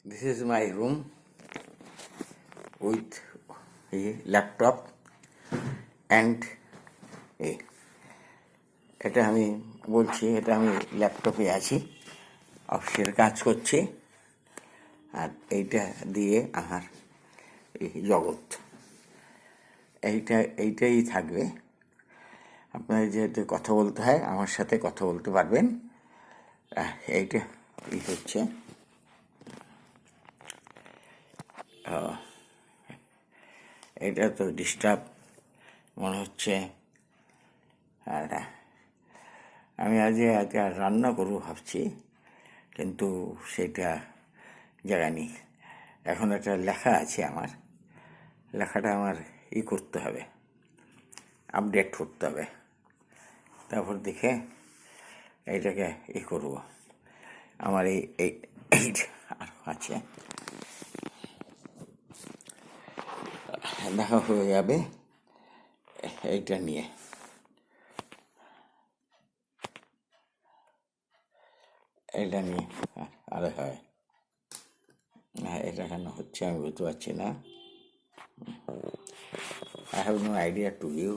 This is my room with a laptop and এটা আমি বলছি, এটা আমি ল্যাপটপে আছি, অফিসের কাজ করছি, আর এইটা দিয়ে আমার এই জগৎ এইটাই থাকবে। আপনাদের যেহেতু কথা বলতে হয়, আমার সাথে কথা বলতে পারবেন। এইটা হচ্ছে এটা তো ডিস্টার্ব মনে হচ্ছে। আর আমি আজ রান্না করবো ভাবছি, কিন্তু সেটা জায়গা নেই। এখন একটা লেখা আছে, আমার লেখাটা আমার করতে হবে, আপডেট করতে হবে, তারপর দেখে এইটাকে করব। আমার এই আর আছে, দেখা হয়ে যাবে এইটা নিয়ে। এটা নিয়ে আরে হয় এটা কেন হচ্ছে আমি বুঝতে পারছি না। I have no idea to you.